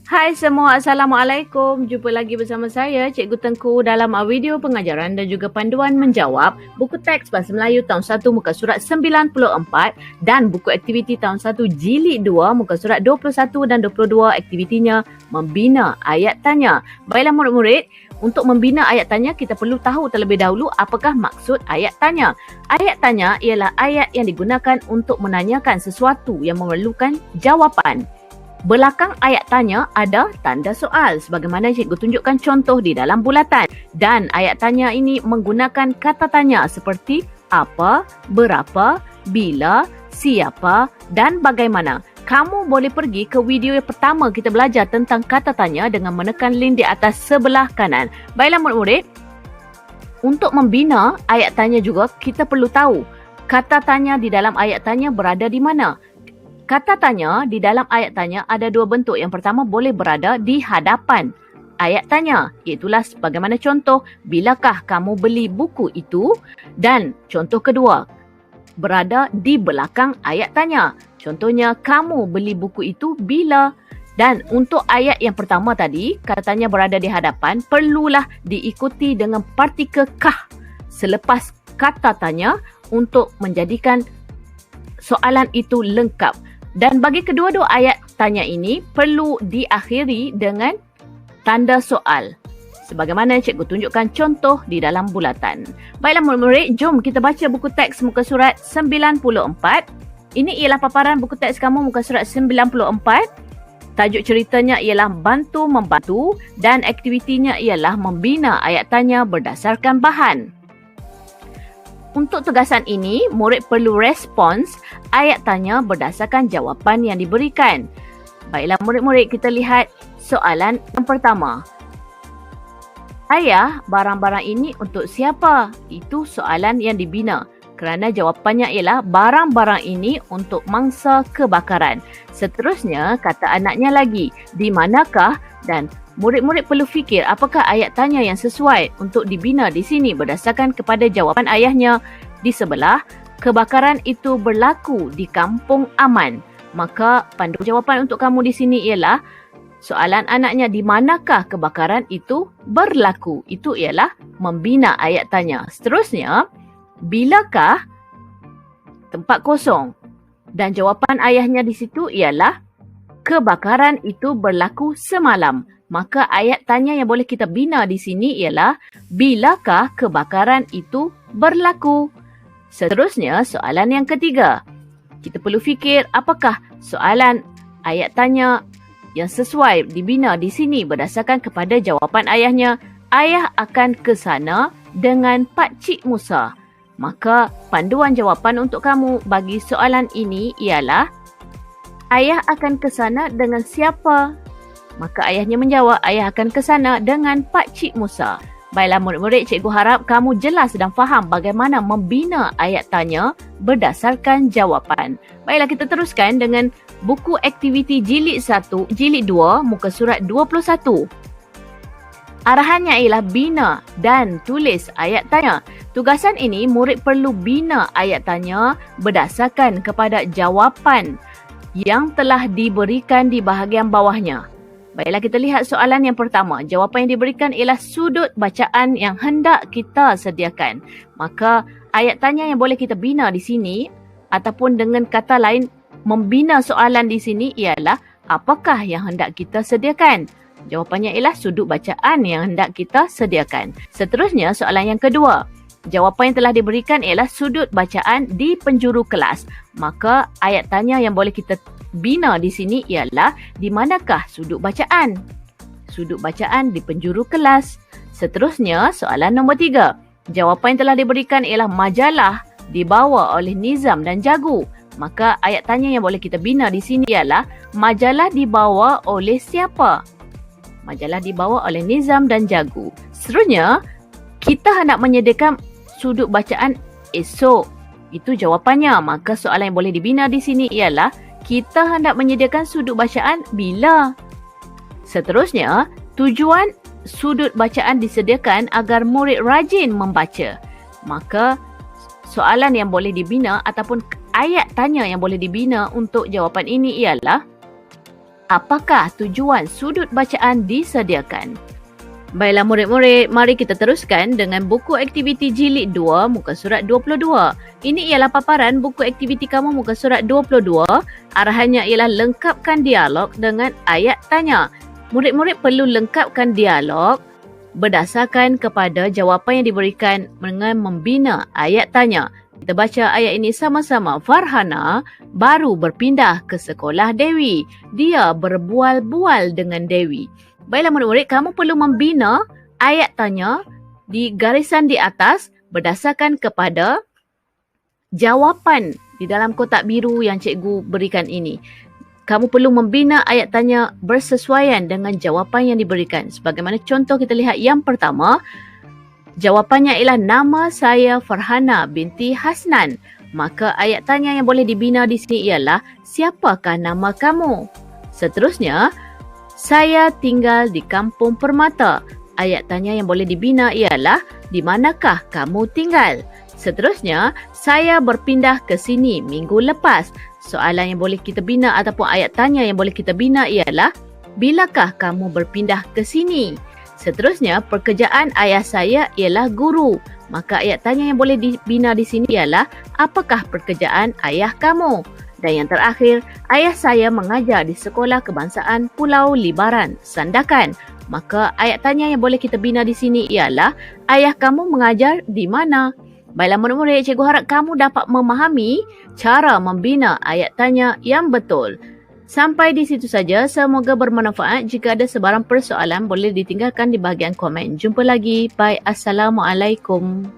Hai semua, Assalamualaikum. Jumpa lagi bersama saya, Cikgu Tengku dalam video pengajaran dan juga panduan menjawab buku teks Bahasa Melayu tahun 1 muka surat 94 dan buku aktiviti tahun 1 jilid 2 muka surat 21 dan 22 aktivitinya membina ayat tanya. Baiklah murid-murid, untuk membina ayat tanya kita perlu tahu terlebih dahulu apakah maksud ayat tanya. Ayat tanya ialah ayat yang digunakan untuk menanyakan sesuatu yang memerlukan jawapan. Belakang ayat tanya ada tanda soal sebagaimana cikgu tunjukkan contoh di dalam bulatan. Dan ayat tanya ini menggunakan kata tanya seperti apa, berapa, bila, siapa dan bagaimana. Kamu boleh pergi ke video yang pertama kita belajar tentang kata tanya dengan menekan link di atas sebelah kanan. Baiklah murid-murid, untuk membina ayat tanya juga kita perlu tahu kata tanya di dalam ayat tanya berada di mana. Kata tanya di dalam ayat tanya ada dua bentuk. Yang pertama boleh berada di hadapan ayat tanya. Iaitulah bagaimana contoh, bilakah kamu beli buku itu? Dan contoh kedua, berada di belakang ayat tanya. Contohnya, kamu beli buku itu bila? Dan untuk ayat yang pertama tadi, kata tanya berada di hadapan, perlulah diikuti dengan partikel kah selepas kata tanya untuk menjadikan soalan itu lengkap. Dan bagi kedua-dua ayat tanya ini perlu diakhiri dengan tanda soal. Sebagaimana cikgu tunjukkan contoh di dalam bulatan. Baiklah murid-murid, jom kita baca buku teks muka surat 94. Ini ialah paparan buku teks kamu muka surat 94. Tajuk ceritanya ialah Bantu Membantu dan aktivitinya ialah membina ayat tanya berdasarkan bahan. Untuk tugasan ini, murid perlu respons ayat tanya berdasarkan jawapan yang diberikan. Baiklah murid-murid, kita lihat soalan yang pertama. Ayah, barang-barang ini untuk siapa? Itu soalan yang dibina. Kerana jawapannya ialah barang-barang ini untuk mangsa kebakaran. Seterusnya, kata anaknya lagi, di manakah? Dan murid-murid perlu fikir apakah ayat tanya yang sesuai untuk dibina di sini berdasarkan kepada jawapan ayahnya di sebelah. Kebakaran itu berlaku di kampung aman. Maka panduan jawapan untuk kamu di sini ialah soalan anaknya, di manakah kebakaran itu berlaku? Itu ialah membina ayat tanya. Seterusnya, bilakah tempat kosong? Dan jawapan ayahnya di situ ialah kebakaran itu berlaku semalam. Maka ayat tanya yang boleh kita bina di sini ialah bilakah kebakaran itu berlaku? Seterusnya, soalan yang ketiga. Kita perlu fikir apakah soalan ayat tanya yang sesuai dibina di sini berdasarkan kepada jawapan ayahnya. Ayah akan ke sana dengan Pak Cik Musa. Maka panduan jawapan untuk kamu bagi soalan ini ialah ayah akan ke sana dengan siapa? Maka ayahnya menjawab, ayah akan ke sana dengan Pak Cik Musa. Baiklah murid-murid, cikgu harap kamu jelas dan faham bagaimana membina ayat tanya berdasarkan jawapan. Baiklah, kita teruskan dengan buku aktiviti jilid 1, jilid 2, muka surat 21. Arahannya ialah bina dan tulis ayat tanya. Tugasan ini murid perlu bina ayat tanya berdasarkan kepada jawapan yang telah diberikan di bahagian bawahnya. Baiklah, kita lihat soalan yang pertama. Jawapan yang diberikan ialah sudut bacaan yang hendak kita sediakan. Maka ayat tanya yang boleh kita bina di sini ataupun dengan kata lain membina soalan di sini ialah apakah yang hendak kita sediakan? Jawapannya ialah sudut bacaan yang hendak kita sediakan. Seterusnya, soalan yang kedua. Jawapan yang telah diberikan ialah sudut bacaan di penjuru kelas. Maka ayat tanya yang boleh kita bina di sini ialah di manakah sudut bacaan? Sudut bacaan di penjuru kelas. Seterusnya, soalan nombor 3. Jawapan yang telah diberikan ialah majalah dibawa oleh Nizam dan Jagu. Maka ayat tanya yang boleh kita bina di sini ialah majalah dibawa oleh siapa? Majalah dibawa oleh Nizam dan Jagu. Seterusnya, kita hendak menyediakan sudut bacaan esok. Itu jawapannya. Maka soalan yang boleh dibina di sini ialah kita hendak menyediakan sudut bacaan bila. Seterusnya, tujuan sudut bacaan disediakan agar murid rajin membaca. Maka soalan yang boleh dibina ataupun ayat tanya yang boleh dibina untuk jawapan ini ialah, apakah tujuan sudut bacaan disediakan? Baiklah murid-murid, mari kita teruskan dengan buku aktiviti jilid 2 muka surat 22. Ini ialah paparan buku aktiviti kamu muka surat 22. Arahannya ialah lengkapkan dialog dengan ayat tanya. Murid-murid perlu lengkapkan dialog berdasarkan kepada jawapan yang diberikan dengan membina ayat tanya. Kita baca ayat ini sama-sama. Farhana baru berpindah ke sekolah Dewi. Dia berbual-bual dengan Dewi. Baiklah murid-murid, kamu perlu membina ayat tanya di garisan di atas berdasarkan kepada jawapan di dalam kotak biru yang cikgu berikan ini. Kamu perlu membina ayat tanya bersesuaian dengan jawapan yang diberikan. Sebagaimana contoh kita lihat yang pertama, jawapannya ialah nama saya Farhana binti Hasnan. Maka ayat tanya yang boleh dibina di sini ialah, siapakah nama kamu? Seterusnya, saya tinggal di Kampung Permata. Ayat tanya yang boleh dibina ialah, di manakah kamu tinggal? Seterusnya, saya berpindah ke sini minggu lepas. Soalan yang boleh kita bina ataupun ayat tanya yang boleh kita bina ialah, bilakah kamu berpindah ke sini? Seterusnya, pekerjaan ayah saya ialah guru. Maka ayat tanya yang boleh dibina di sini ialah, apakah pekerjaan ayah kamu? Dan yang terakhir, ayah saya mengajar di Sekolah Kebangsaan Pulau Libaran, Sandakan. Maka ayat tanya yang boleh kita bina di sini ialah, ayah kamu mengajar di mana? Baiklah murid-murid, cikgu harap kamu dapat memahami cara membina ayat tanya yang betul. Sampai di situ saja, semoga bermanfaat. Jika ada sebarang persoalan, boleh ditinggalkan di bahagian komen. Jumpa lagi. Bye. Assalamualaikum.